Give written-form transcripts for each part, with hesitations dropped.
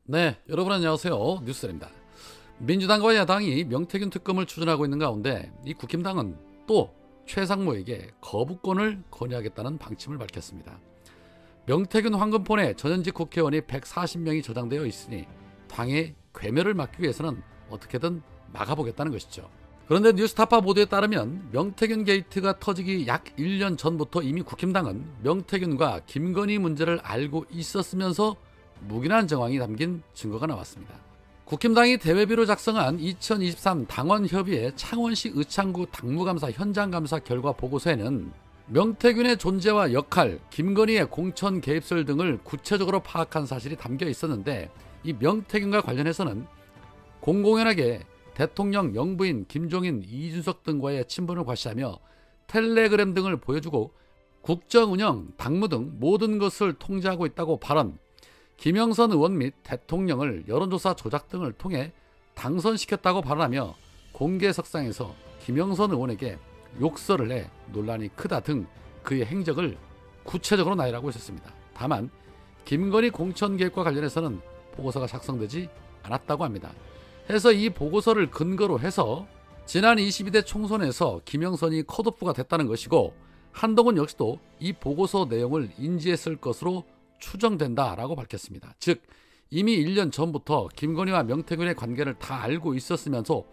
네, 여러분 안녕하세요. 뉴스입니다. 민주당과 야당이 명태균 특검을 추진하고 있는 가운데 이 국힘당은 또 최상무에게 거부권을 건의하겠다는 방침을 밝혔습니다. 명태균 황금폰에 전현직 국회의원이 140명이 저장되어 있으니 당의 괴멸을 막기 위해서는 어떻게든 막아보겠다는 것이죠. 그런데 뉴스타파 보도에 따르면 명태균 게이트가 터지기 약 1년 전부터 이미 국힘당은 명태균과 김건희 문제를 알고 있었으면서 묵인한 정황이 담긴 증거가 나왔습니다. 국힘당이 대외비로 작성한 2023 당원협의회 창원시 의창구 당무감사 현장감사 결과 보고서에는 명태균의 존재와 역할, 김건희의 공천 개입설 등을 구체적으로 파악한 사실이 담겨 있었는데, 이 명태균과 관련해서는 공공연하게 대통령 영부인 김종인, 이준석 등과의 친분을 과시하며 텔레그램 등을 보여주고 국정운영, 당무 등 모든 것을 통제하고 있다고 발언, 김영선 의원 및 대통령을 여론조사 조작 등을 통해 당선시켰다고 발언하며 공개석상에서 김영선 의원에게 욕설을 해 논란이 크다 등 그의 행적을 구체적으로 나열하고 있었습니다. 다만 김건희 공천 계획과 관련해서는 보고서가 작성되지 않았다고 합니다. 해서 이 보고서를 근거로 해서 지난 22대 총선에서 김영선이 컷오프가 됐다는 것이고, 한동훈 역시도 이 보고서 내용을 인지했을 것으로 추정된다라고 밝혔습니다. 즉 이미 1년 전부터 김건희와 명태균의 관계를 다 알고 있었으면서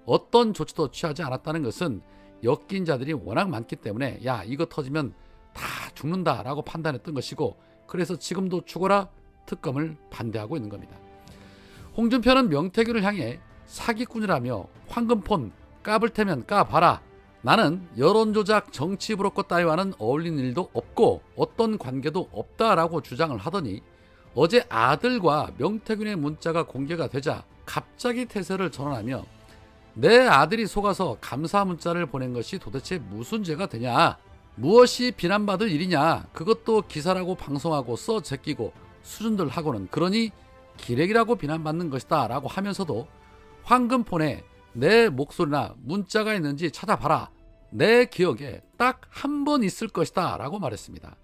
어떤 조치도 취하지 않았다는 것은 엮인 자들이 워낙 많기 때문에 야 이거 터지면 다 죽는다라고 판단했던 것이고, 그래서 지금도 죽어라 특검을 반대하고 있는 겁니다. 홍준표는 명태균을 향해 사기꾼이라며 황금폰 까불 테면 까봐라, 나는 여론조작 정치 브로커 따위와는 어울리는 일도 없고 어떤 관계도 없다라고 주장을 하더니, 어제 아들과 명태균의 문자가 공개가 되자 갑자기 태세를 전환하며 내 아들이 속아서 감사 문자를 보낸 것이 도대체 무슨 죄가 되냐, 무엇이 비난받을 일이냐, 그것도 기사라고 방송하고 써 제끼고 수준들 하고는 그러니 기레기라고 비난받는 것이다 라고 하면서도 황금폰에 내 목소리나 문자가 있는지 찾아봐라, 내 기억에 딱 한 번 있을 것이다 라고 말했습니다.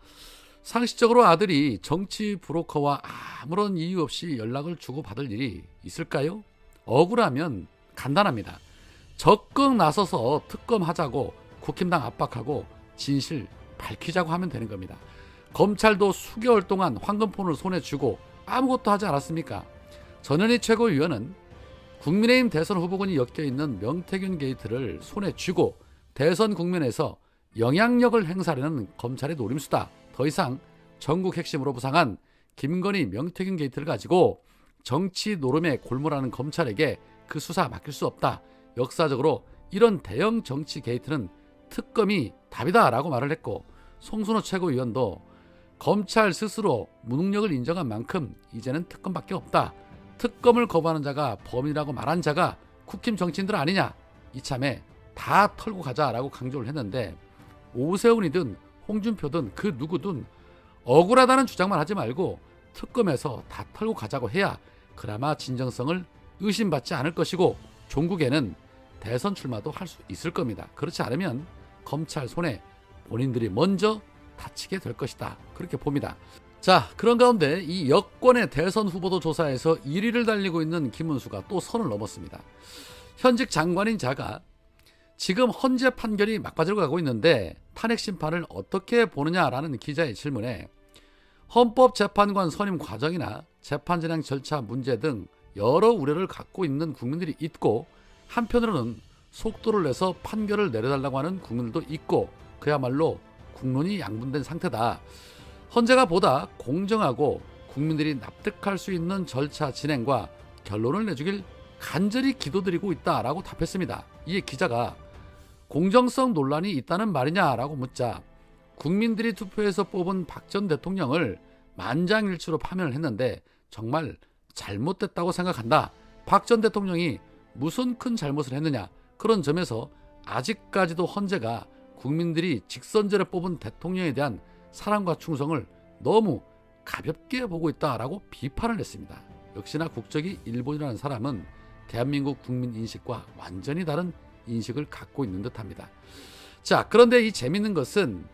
상식적으로 아들이 정치 브로커와 아무런 이유 없이 연락을 주고받을 일이 있을까요? 억울하면 간단합니다. 적극 나서서 특검하자고 국힘당 압박하고 진실 밝히자고 하면 되는 겁니다. 검찰도 수개월 동안 황금폰을 손에 쥐고 아무것도 하지 않았습니까? 전현희 최고위원은 국민의힘 대선 후보군이 엮여있는 명태균 게이트를 손에 쥐고 대선 국면에서 영향력을 행사하려는 검찰의 노림수다. 더 이상 전국 핵심으로 부상한 김건희 명태균 게이트를 가지고 정치 노름에 골몰하는 검찰에게 그 수사 맡길 수 없다. 역사적으로 이런 대형 정치 게이트는 특검이 답이다 라고 말을 했고, 송순호 최고위원도 검찰 스스로 무능력을 인정한 만큼 이제는 특검밖에 없다. 특검을 거부하는 자가 범인이라고 말한 자가 국힘 정치인들 아니냐. 이참에 다 털고 가자라고 강조를 했는데, 오세훈이든 홍준표든 그 누구든 억울하다는 주장만 하지 말고 특검에서 다 털고 가자고 해야 그나마 진정성을 의심받지 않을 것이고 종국에는 대선 출마도 할 수 있을 겁니다. 그렇지 않으면 검찰 손에 본인들이 먼저 다치게 될 것이다, 그렇게 봅니다. 자, 그런 가운데 이 여권의 대선 후보도 조사에서 1위를 달리고 있는 김문수가 또 선을 넘었습니다. 현직 장관인 자가 지금 헌재 판결이 막바지로 가고 있는데 탄핵 심판을 어떻게 보느냐라는 기자의 질문에 헌법재판관 선임 과정이나 재판 진행 절차 문제 등 여러 우려를 갖고 있는 국민들이 있고, 한편으로는 속도를 내서 판결을 내려달라고 하는 국민들도 있고, 그야말로 국론이 양분된 상태다. 헌재가 보다 공정하고 국민들이 납득할 수 있는 절차 진행과 결론을 내주길 간절히 기도드리고 있다라고 답했습니다. 이에 기자가 공정성 논란이 있다는 말이냐라고 묻자, 국민들이 투표해서 뽑은 박 전 대통령을 만장일치로 파면을 했는데 정말 잘못됐다고 생각한다. 박 전 대통령이 무슨 큰 잘못을 했느냐. 그런 점에서 아직까지도 헌재가 국민들이 직선제로 뽑은 대통령에 대한 사랑과 충성을 너무 가볍게 보고 있다라고 비판을 했습니다. 역시나 국적이 일본이라는 사람은 대한민국 국민 인식과 완전히 다른 인식을 갖고 있는 듯합니다. 자, 그런데 이 재밌는 것은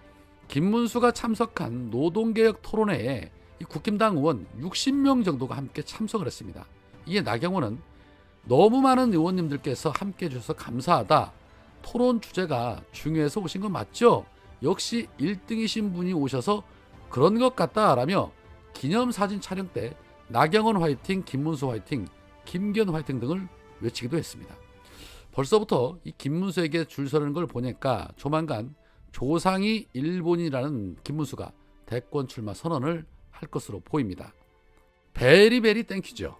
김문수가 참석한 노동개혁 토론회에 이 국힘당 의원 60명 정도가 함께 참석을 했습니다. 이에 나경원은 너무 많은 의원님들께서 함께 해주셔서 감사하다. 토론 주제가 중요해서 오신 건 맞죠? 역시 1등이신 분이 오셔서 그런 것 같다라며 기념사진 촬영 때 나경원 화이팅, 김문수 화이팅, 김기현 화이팅 등을 외치기도 했습니다. 벌써부터 이 김문수에게 줄 서는 걸 보니까 조만간 조상이 일본이라는 김문수가 대권 출마 선언을 할 것으로 보입니다. 베리베리 땡큐죠.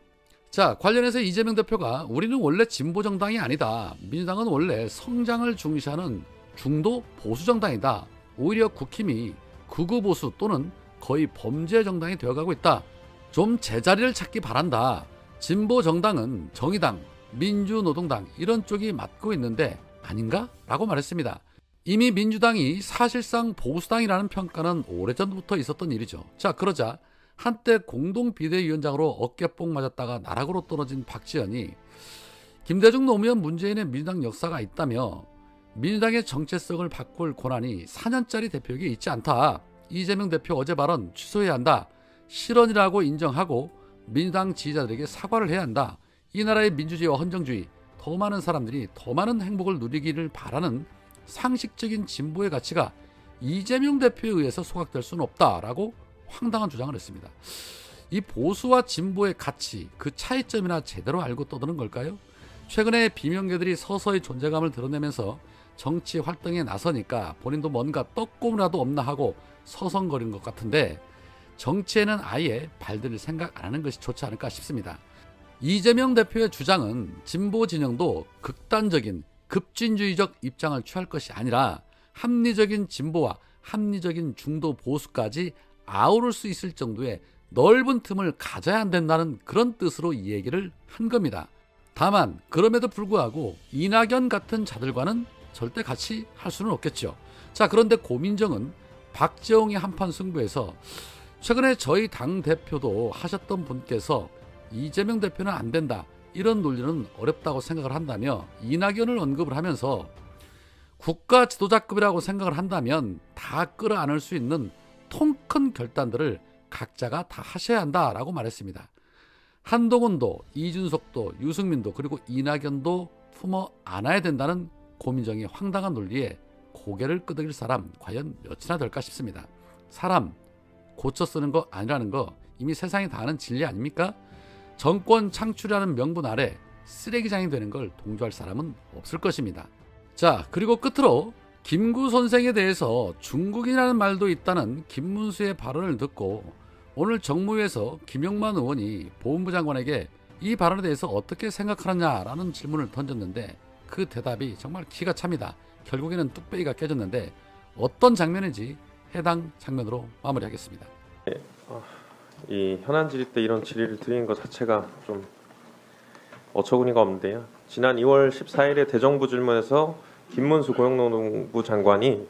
자, 관련해서 이재명 대표가 우리는 원래 진보정당이 아니다. 민주당은 원래 성장을 중시하는 중도 보수정당이다. 오히려 국힘이 극우보수 또는 거의 범죄 정당이 되어가고 있다. 좀 제자리를 찾기 바란다. 진보정당은 정의당, 민주노동당 이런 쪽이 맡고 있는데 아닌가? 라고 말했습니다. 이미 민주당이 사실상 보수당이라는 평가는 오래전부터 있었던 일이죠. 자, 그러자 한때 공동비대위원장으로 어깨뽕 맞았다가 나락으로 떨어진 박지원이 김대중 노무현 문재인의 민주당 역사가 있다며 민주당의 정체성을 바꿀 권한이 4년짜리 대표에게 있지 않다. 이재명 대표 어제 발언 취소해야 한다. 실언이라고 인정하고 민주당 지지자들에게 사과를 해야 한다. 이 나라의 민주주의와 헌정주의, 더 많은 사람들이 더 많은 행복을 누리기를 바라는 상식적인 진보의 가치가 이재명 대표에 의해서 소각될 수는 없다라고 황당한 주장을 했습니다. 이 보수와 진보의 가치, 그 차이점이나 제대로 알고 떠드는 걸까요? 최근에 비명계들이 서서히 존재감을 드러내면서 정치 활동에 나서니까 본인도 뭔가 떡고무라도 없나 하고 서성거리는 것 같은데 정치에는 아예 발들일 생각 안 하는 것이 좋지 않을까 싶습니다. 이재명 대표의 주장은 진보 진영도 극단적인 급진주의적 입장을 취할 것이 아니라 합리적인 진보와 합리적인 중도 보수까지 아우를 수 있을 정도의 넓은 틈을 가져야 한다는 그런 뜻으로 이 얘기를 한 겁니다. 다만 그럼에도 불구하고 이낙연 같은 자들과는 절대 같이 할 수는 없겠죠. 자, 그런데 고민정은 박재홍의 한판 승부에서 최근에 저희 당대표도 하셨던 분께서 이재명 대표는 안 된다. 이런 논리는 어렵다고 생각을 한다며 이낙연을 언급을 하면서 국가 지도자급이라고 생각을 한다면 다 끌어안을 수 있는 통 큰 결단들을 각자가 다 하셔야 한다라고 말했습니다. 한동훈도 이준석도 유승민도 그리고 이낙연도 품어 안아야 된다는 고민정의 황당한 논리에 고개를 끄덕일 사람 과연 몇이나 될까 싶습니다. 사람 고쳐 쓰는 거 아니라는 거 이미 세상이 다 아는 진리 아닙니까? 정권 창출이라는 명분 아래 쓰레기장이 되는 걸 동조할 사람은 없을 것입니다. 자, 그리고 끝으로 김구 선생에 대해서 중국인이라는 말도 있다는 김문수의 발언을 듣고 오늘 정무위에서 김용만 의원이 보훈부 장관에게 이 발언에 대해서 어떻게 생각하느냐라는 질문을 던졌는데 그 대답이 정말 기가 찹니다. 결국에는 뚝배기가 깨졌는데 어떤 장면인지 해당 장면으로 마무리하겠습니다. 이 현안 질의 때 이런 질의를 드리는 것 자체가 좀 어처구니가 없는데요. 지난 2월 14일에 대정부 질문에서 김문수 고용노동부 장관이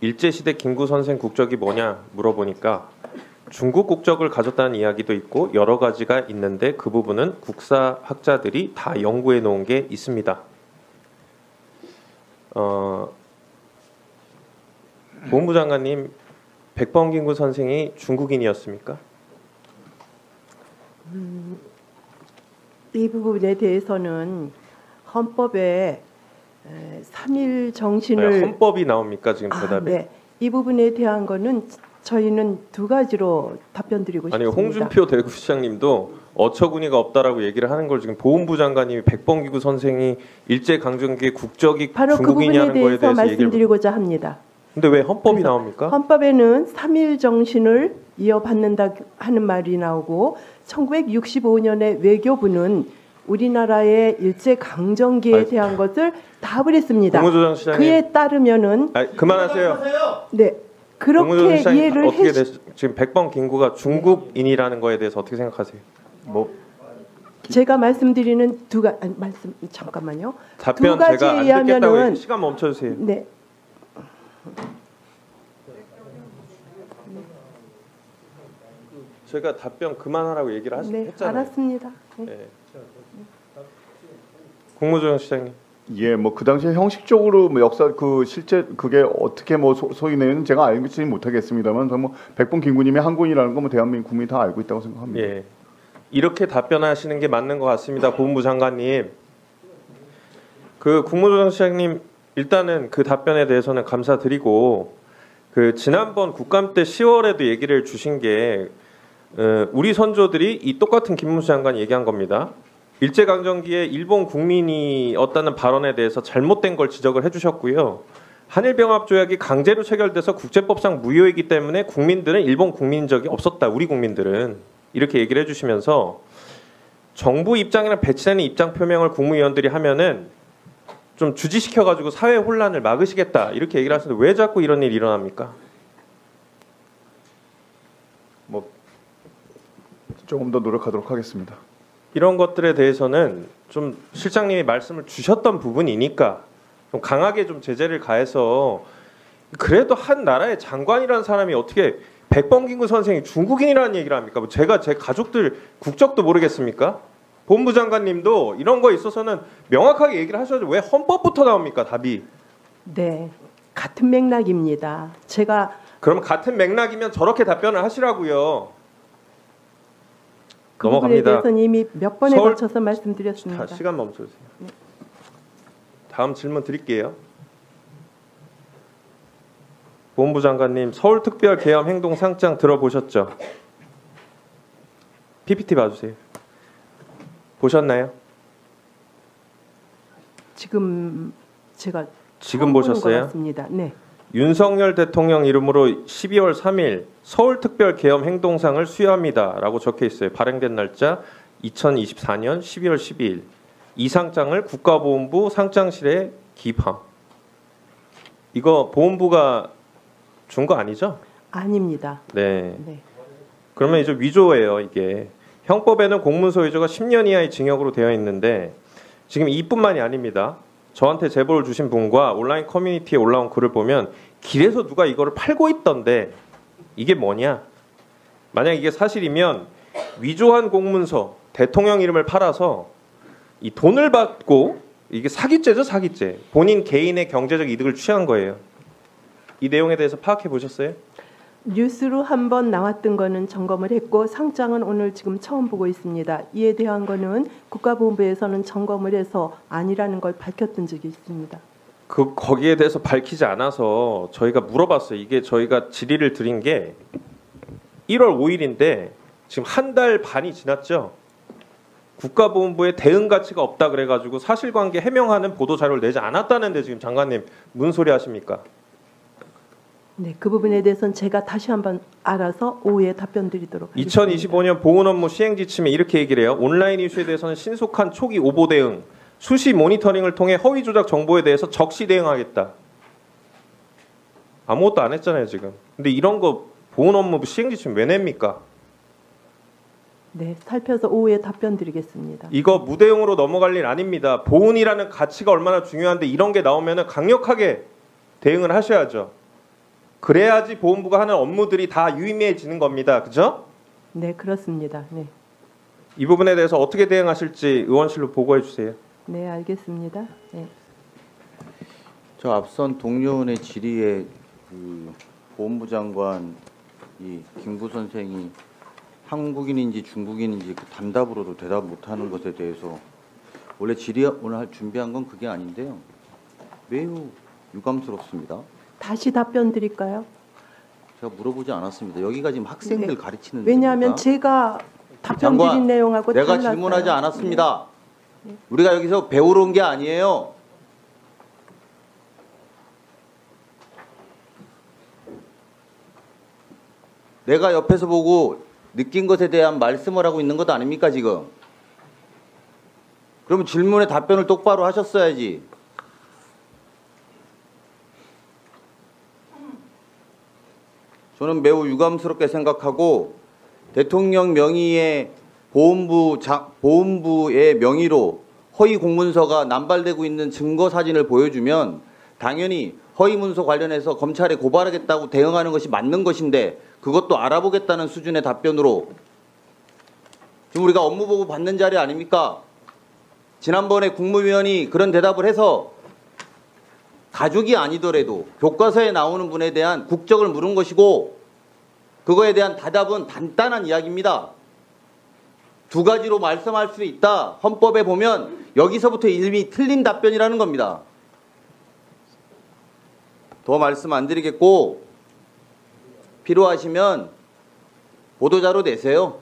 일제시대 김구 선생 국적이 뭐냐 물어보니까 중국 국적을 가졌다는 이야기도 있고 여러 가지가 있는데 그 부분은 국사학자들이 다 연구해 놓은 게 있습니다. 보훈부 장관님, 백범김구 선생이 중국인이었습니까? 이 부분에 대해서는 헌법에 3.1 정신을 헌법이 나옵니까 지금 대답에? 네, 이 부분에 대한 거는 저희는 두 가지로 답변드리고 아니, 싶습니다. 홍준표 대구시장님도 어처구니가 없다라고 얘기를 하는 걸 지금 보훈부 장관님이 백범기구 선생이 일제 강점기의 국적이 바로 중국인이라는 그 거에 부분에 대해서 대해서 말씀드리고자 합니다. 근데 왜 헌법이 나옵니까? 헌법에는 3.1 정신을 이어받는다 하는 말이 나오고 1965년에 외교부는 우리나라의 일제 강점기에 대한 것을 답을 했습니다. 공무조정 시장님, 그에 따르면은 그만하세요. 네, 그렇게 이해를 어떻게 지금 백범김구가 중국인이라는 거에 대해서 어떻게 생각하세요? 제가 말씀드리는 잠깐만요. 답변 두 가지에 제가 안 의하면은 듣겠다고 시간 멈춰주세요. 네. 제가 답변 그만하라고 얘기를 네, 했잖아요. 알았습니다. 네. 네. 국무조정 시장님. 예, 뭐 그 당시에 형식적으로 뭐 역사 그 실제 그게 어떻게 뭐 소위 내는 제가 알지 못하겠습니다만, 뭐 백범 김구님의 한군이라는 건 뭐 대한민국 국민이 다 알고 있다고 생각합니다. 예, 이렇게 답변하시는 게 맞는 것 같습니다, 보훈부 장관님. 그 국무조정실장님 일단은 그 답변에 대해서는 감사드리고, 그 지난번 국감 때 10월에도 얘기를 주신 게 우리 선조들이 이 똑같은 김문수 장관이 얘기한 겁니다. 일제강점기에 일본 국민이었다는 발언에 대해서 잘못된 걸 지적을 해주셨고요. 한일병합조약이 강제로 체결돼서 국제법상 무효이기 때문에 국민들은 일본 국민인 적이 없었다. 우리 국민들은. 이렇게 얘기를 해주시면서 정부 입장이랑 배치되는 입장 표명을 국무위원들이 하면은 좀 주지시켜가지고 사회 혼란을 막으시겠다. 이렇게 얘기를 하시는데 왜 자꾸 이런 일이 일어납니까? 뭐 조금 더 노력하도록 하겠습니다. 이런 것들에 대해서는 좀 실장님이 말씀을 주셨던 부분이니까 좀 강하게 좀 제재를 가해서, 그래도 한 나라의 장관이라는 사람이 어떻게 백범김구 선생이 중국인이라는 얘기를 합니까? 뭐 제가 제 가족들 국적도 모르겠습니까? 본부 장관님도 이런 거에 있어서는 명확하게 얘기를 하셔야죠. 왜 헌법부터 나옵니까? 답이. 네, 같은 맥락입니다. 제가 그럼 같은 맥락이면 저렇게 답변을 하시라고요. 그 부분에 넘어갑니다. 대해서는 이미 몇 번에 서울- 걸쳐서 말씀드렸습니다. 자, 시간 멈춰주세요. 다음 질문 드릴게요. 보훈부 장관님, 서울특별계엄행동상장 들어보셨죠? PPT 봐주세요. 보셨나요? 지금 제가 지금 처음 보는 것 보셨어요? 같습니다. 네. 윤석열 대통령 이름으로 12월 3일 서울특별계엄행동상을 수여합니다라고 적혀 있어요. 발행된 날짜 2024년 12월 12일. 이 상장을 국가보훈부 상장실에 기입함. 이거 보훈부가 준 거 아니죠? 아닙니다. 네. 네. 그러면 이제 위조예요, 이게. 형법에는 공문서 위조가 10년 이하의 징역으로 되어 있는데 지금 이뿐만이 아닙니다. 저한테 제보를 주신 분과 온라인 커뮤니티에 올라온 글을 보면 길에서 누가 이거를 팔고 있던데 이게 뭐냐? 만약 이게 사실이면 위조한 공문서, 대통령 이름을 팔아서 이 돈을 받고, 이게 사기죄죠, 사기죄. 본인 개인의 경제적 이득을 취한 거예요. 이 내용에 대해서 파악해 보셨어요? 뉴스로 한번 나왔던 거는 점검을 했고 상장은 오늘 지금 처음 보고 있습니다. 이에 대한 거는 국가보훈부에서는 점검을 해서 아니라는 걸 밝혔던 적이 있습니다. 거기에 대해서 밝히지 않아서 저희가 물어봤어요. 이게 저희가 질의를 드린 게 1월 5일인데 지금 한 달 반이 지났죠. 국가보훈부에 대응 가치가 없다 그래가지고 사실관계 해명하는 보도 자료를 내지 않았다는데 지금 장관님 무슨 소리 하십니까? 네, 그 부분에 대해서는 제가 다시 한번 알아서 오후에 답변 드리도록 하겠습니다. 2025년 보훈 업무 시행 지침에 이렇게 얘기를 해요. 온라인 이슈에 대해서는 신속한 초기 오보 대응, 수시 모니터링을 통해 허위 조작 정보에 대해서 적시 대응하겠다. 아무것도 안 했잖아요, 지금. 근데 이런 거 보훈 업무 시행 지침 왜 냅니까? 네, 살펴서 오후에 답변 드리겠습니다. 이거 무대응으로 넘어갈 일 아닙니다. 보훈이라는 가치가 얼마나 중요한데 이런 게 나오면은 강력하게 대응을 하셔야죠. 그래야지 보훈부가 하는 업무들이 다 유의미해지는 겁니다. 그죠? 네, 그렇습니다. 네, 이 부분에 대해서 어떻게 대응하실지 의원실로 보고해 주세요. 네, 알겠습니다. 네. 저 앞선 동료원의 질의에 그 보훈부 장관 이 김구 선생이 한국인인지 중국인인지 그 단답으로도 대답 못하는 것에 대해서 원래 질의 오늘 준비한 건 그게 아닌데요. 매우 유감스럽습니다. 다시 답변 드릴까요? 제가 물어보지 않았습니다. 여기가 지금 학생들 네. 가르치는 왜냐하면 데입니까? 제가 답변 장관, 드린 내용하고 내가 달랐어요. 질문하지 않았습니다. 우리가 여기서 배우러 온 게 아니에요. 내가 옆에서 보고 느낀 것에 대한 말씀을 하고 있는 것 아닙니까 지금? 그러면 질문에 답변을 똑바로 하셨어야지. 저는 매우 유감스럽게 생각하고 대통령 명의의 보훈부의 명의로 허위 공문서가 남발되고 있는 증거 사진을 보여주면 당연히 허위 문서 관련해서 검찰에 고발하겠다고 대응하는 것이 맞는 것인데 그것도 알아보겠다는 수준의 답변으로 지금 우리가 업무보고 받는 자리 아닙니까? 지난번에 국무위원이 그런 대답을 해서 가족이 아니더라도 교과서에 나오는 분에 대한 국적을 물은 것이고 그거에 대한 대답은 간단한 이야기입니다. 두 가지로 말씀할 수 있다. 헌법에 보면 여기서부터 이미 틀린 답변이라는 겁니다. 더 말씀 안 드리겠고 필요하시면 보도자료 내세요.